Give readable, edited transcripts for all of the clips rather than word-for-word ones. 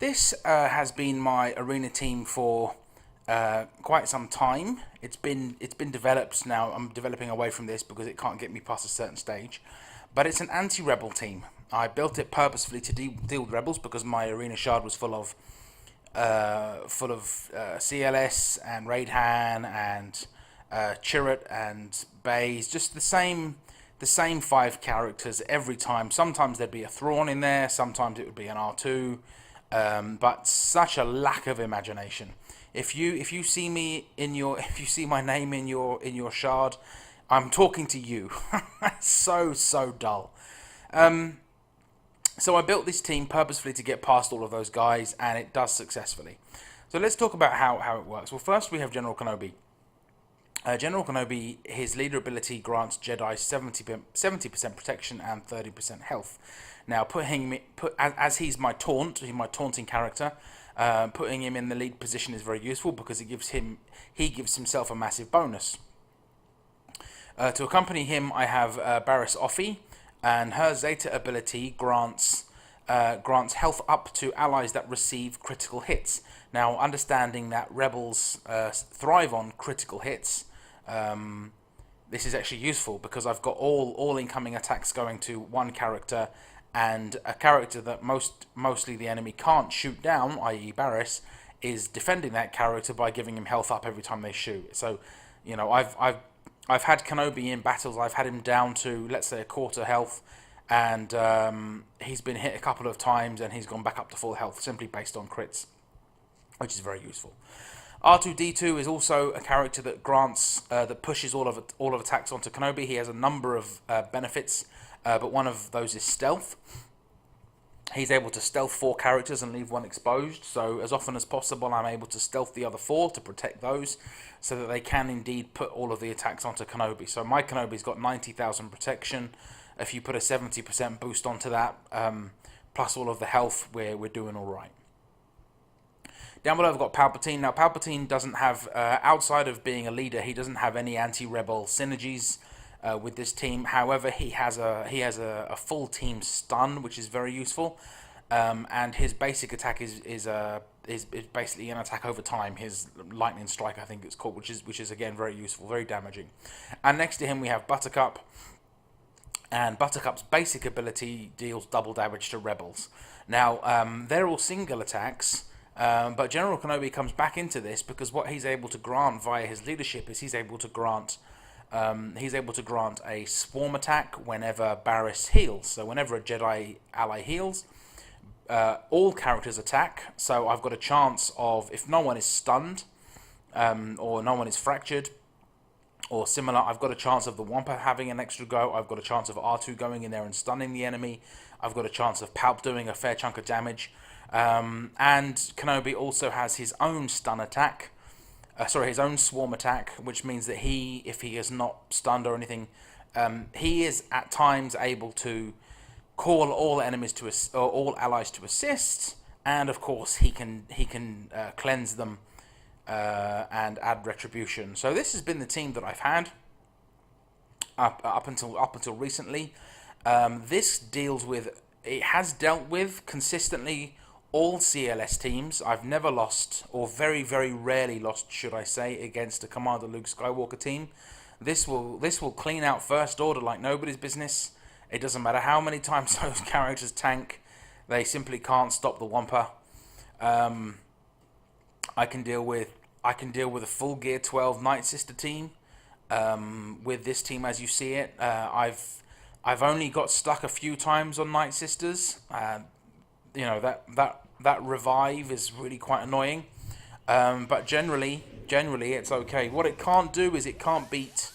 this has been my arena team for quite some time. It's been developed now. I'm developing away from this because it can't get me past a certain stage. But it's an anti-rebel team. I built it purposefully to deal with rebels because my arena shard was full of CLS and Raidhan and Chirrut and Bays, just the same five characters every time. Sometimes there'd be a Thrawn in there, sometimes it would be an R2, but such a lack of imagination. If you see me in your if you see my name in your shard, I'm talking to you. so dull. So I built this team purposefully to get past all of those guys, and it does successfully. So let's talk about how it works. Well, first we have General Kenobi. General Kenobi, his leader ability grants Jedi 70% protection and 30% health. Now, as he's my taunting character, putting him in the lead position is very useful because he gives himself a massive bonus. To accompany him, I have Barris Offie, and her Zeta ability grants health up to allies that receive critical hits. Now, understanding that rebels thrive on critical hits, this is actually useful because I've got all incoming attacks going to one character, and a character that mostly the enemy can't shoot down, i.e. Barris, is defending that character by giving him health up every time they shoot. So, you know, I've had Kenobi in battles. I've had him down to, let's say, a quarter health, and he's been hit a couple of times and he's gone back up to full health simply based on crits, which is very useful. R2-D2 is also a character that that pushes all of attacks onto Kenobi. He has a number of benefits, but one of those is stealth. He's able to stealth 4 characters and leave one exposed, so as often as possible I'm able to stealth the other 4 to protect those, so that they can indeed put all of the attacks onto Kenobi. So my Kenobi's got 90,000 protection. If you put a 70% boost onto that, plus all of the health, we're doing alright. Down below I've got Palpatine. Now Palpatine doesn't have, outside of being a leader, he doesn't have any anti-rebel synergies with this team. However, he has a full team stun, which is very useful, and his basic attack is basically an attack over time. His lightning strike, I think it's called, which is again very useful, very damaging. And next to him we have Buttercup, and Buttercup's basic ability deals double damage to rebels. Now they're all single attacks. But General Kenobi comes back into this because what he's able to grant via his leadership is he's able to grant a swarm attack whenever Barris heals. So whenever a Jedi ally heals, all characters attack. So I've got a chance of, if no one is stunned, or no one is fractured, or similar, I've got a chance of the Wampa having an extra go. I've got a chance of R2 going in there and stunning the enemy. I've got a chance of Palp doing a fair chunk of damage. And Kenobi also has his own stun attack, his own swarm attack, which means that if he is not stunned or anything, he is at times able to call all enemies or all allies to assist, and of course he can cleanse them and add retribution. So this has been the team that I've had up until recently. It has dealt with consistently all CLS teams. I've never lost, or very, very rarely lost, should I say, against a Commander Luke Skywalker team. This will clean out First Order like nobody's business. It doesn't matter how many times those characters tank, they simply can't stop the Wampa. I can deal with a full Gear 12 Night Sister team. With this team, as you see it, I've only got stuck a few times on Night Sisters. You know, that revive is really quite annoying, but generally it's okay. What it can't do is it can't beat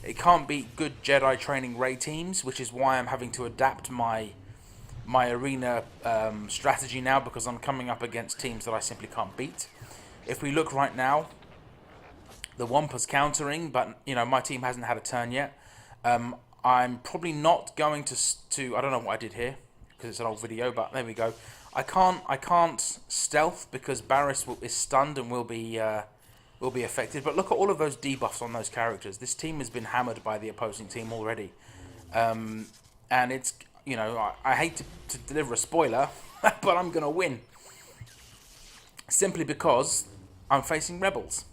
good Jedi training raid teams, which is why I'm having to adapt my arena strategy now, because I'm coming up against teams that I simply can't beat. If we look right now, the Wampa's countering, but you know, my team hasn't had a turn yet. I'm probably not going to I don't know what I did here, because it's an old video, but there we go. I can't stealth because Barris is stunned and will be affected. But look at all of those debuffs on those characters. This team has been hammered by the opposing team already, and it's, you know, I hate to deliver a spoiler, but I'm gonna win. simply because I'm facing rebels.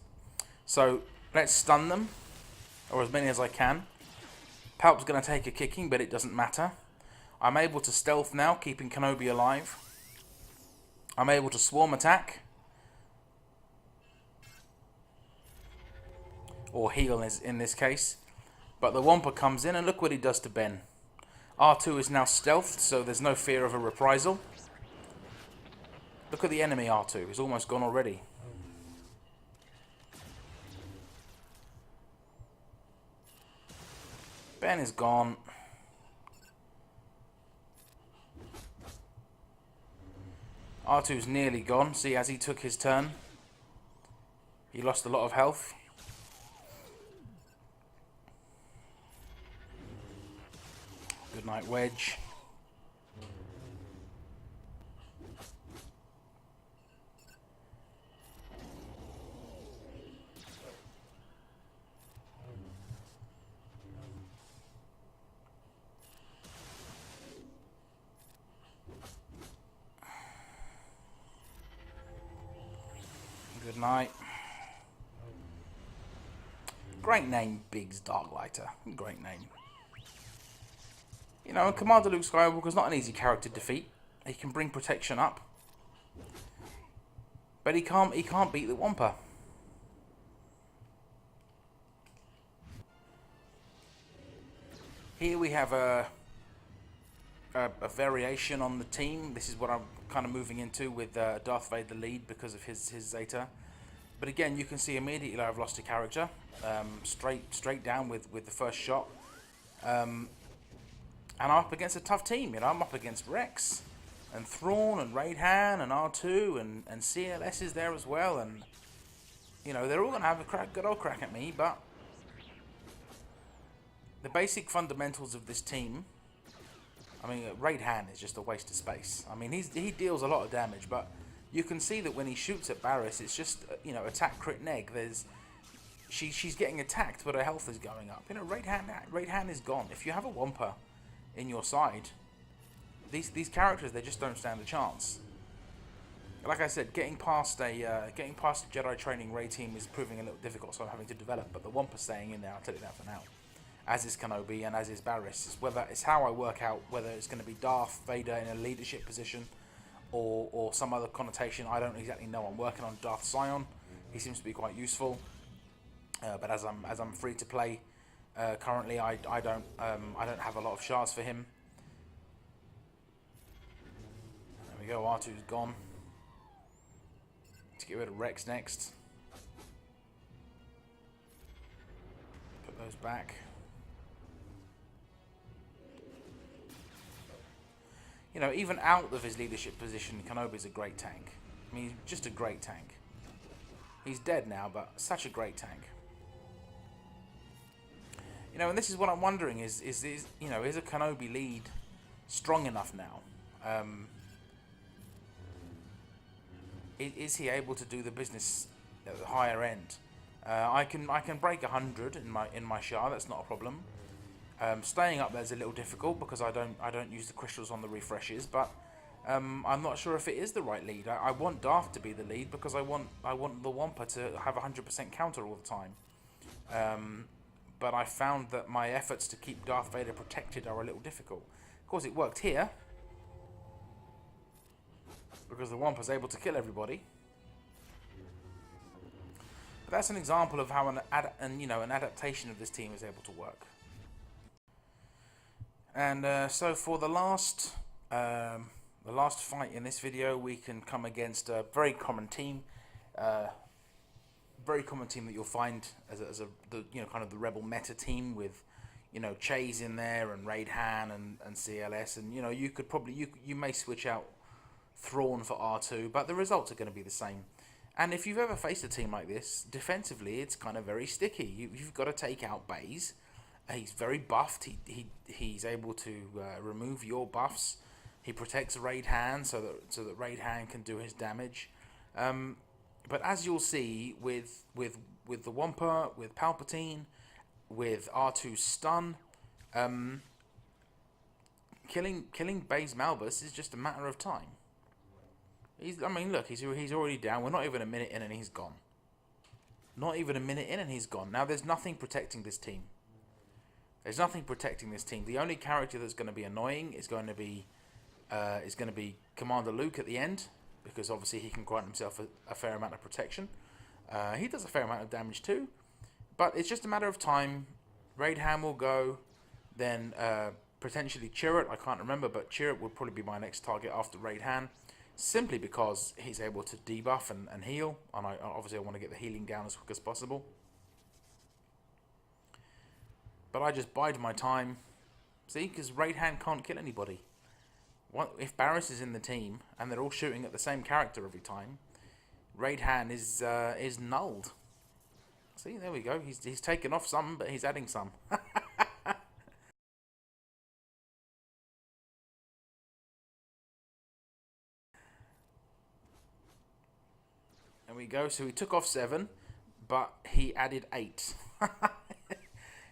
So let's stun them, or as many as I can. Palp's going to take a kicking, but it doesn't matter. I'm able to stealth now, keeping Kenobi alive. I'm able to swarm attack. Or heal in this case. But the Wampa comes in and look what he does to Ben. R2 is now stealthed, so there's no fear of a reprisal. Look at the enemy R2, he's almost gone already. Ben is gone. R2's nearly gone. See, as he took his turn, he lost a lot of health. Good night, Wedge. Good night. Great name, Biggs Darklighter. Great name. You know, Commander Luke Skywalker's not an easy character to defeat. He can bring protection up, but he can't beat the Wampa. Here we have a variation on the team. This is what I'm kind of moving into with Darth Vader lead because of his Zeta. But again, you can see immediately I've lost a character. Straight down with the first shot. And I'm up against a tough team. You know, I'm up against Rex and Thrawn and Raid-Han and R2 and CLS is there as well. And you know, they're all going to have a good old crack at me, but the basic fundamentals of this team, I mean, Raid-Han is just a waste of space. I mean, he deals a lot of damage, but you can see that when he shoots at Barris, it's just, you know, attack, crit, neg. She's getting attacked, but her health is going up. You know, Raid-Han is gone. If you have a Wampa in your side, these characters, they just don't stand a chance. Like I said, getting past a Jedi training raid team is proving a little difficult, so I'm having to develop. But the Wampa's staying in there. I'll tell you that for now. As is Kenobi and as is Barris. It's how I work out whether it's going to be Darth Vader in a leadership position or some other connotation. I don't exactly know. I'm working on Darth Sion. He seems to be quite useful. But as I'm free to play currently, I don't have a lot of shards for him. There we go. R2's gone. Let's get rid of Rex next. Put those back. You know, even out of his leadership position, Kenobi's a great tank. I mean, he's just a great tank. He's dead now, but such a great tank. You know, and this is what I'm wondering: is you know, is a Kenobi lead strong enough now? Is he able to do the business at the higher end? I can break 100 in my shard. That's not a problem. Staying up there's a little difficult because I don't use the crystals on the refreshes, but I'm not sure if it is the right lead. I want Darth to be the lead because I want the Wampa to have 100% counter all the time. But I found that my efforts to keep Darth Vader protected are a little difficult. Of course, it worked here because the Wampa's able to kill everybody. But that's an example of how an adaptation of this team is able to work. And so for the last fight in this video, we can come against a very common team, that you'll find as the kind of the rebel meta team with, you know, Chase in there and Raid-Han and CLS, and you know, you may switch out Thrawn for R2, but the results are going to be the same. And if you've ever faced a team like this, defensively, it's kind of very sticky. You've got to take out Baze. He's very buffed. He's able to remove your buffs. He protects Raid-Han so that Raid-Han can do his damage. But as you'll see with the Wampa, with Palpatine, with R2's stun, killing Baze Malbus is just a matter of time. I mean, look, he's already down. We're not even a minute in and he's gone. Not even a minute in and he's gone. Now, there's nothing protecting this team. There's nothing protecting this team. The only character that's going to be annoying is going to be Commander Luke at the end, because obviously he can grant himself a fair amount of protection. He does a fair amount of damage too, but it's just a matter of time. Raid Ham will go, then potentially Chirrut. I can't remember, but Chirrut would probably be my next target after Raid Han, simply because he's able to debuff and heal, and obviously I want to get the healing down as quick as possible. But I just bide my time, see, because Raid Han can't kill anybody. If Barris is in the team and they're all shooting at the same character every time, Raid Han is nulled. See, there we go. He's taken off some, but he's adding some. There we go. So he took off 7, but he added 8.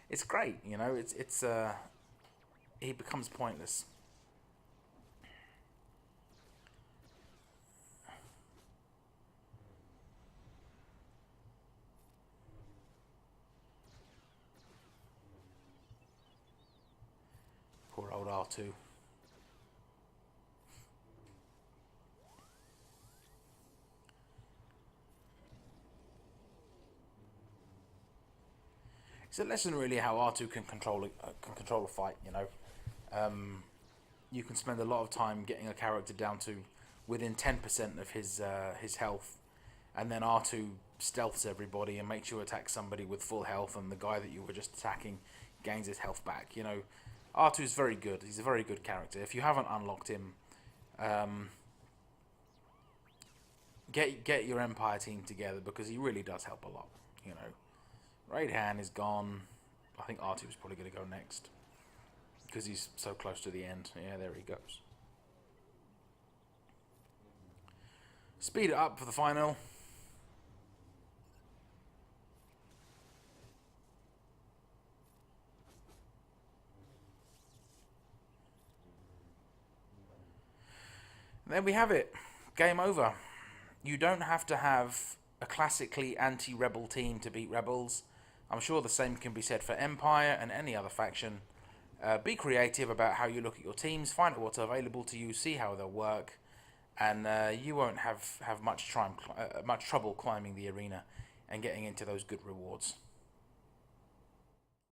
It's great, you know. He becomes pointless. Poor old R2. It's a lesson really how R2 can control a fight. You know, you can spend a lot of time getting a character down to within 10% of his health, and then R2 stealths everybody and makes you attack somebody with full health, and the guy that you were just attacking gains his health back. You know, R2 is very good. He's a very good character. If you haven't unlocked him, get your Empire team together, because he really does help a lot. You know. Raid Han is gone. I think R2 is probably going to go next, because he's so close to the end. Yeah, there he goes. Speed it up for the final. And there we have it. Game over. You don't have to have a classically anti-rebel team to beat rebels. I'm sure the same can be said for Empire and any other faction. Be creative about how you look at your teams, find out what's available to you, see how they'll work, and you won't have much trouble climbing the arena and getting into those good rewards.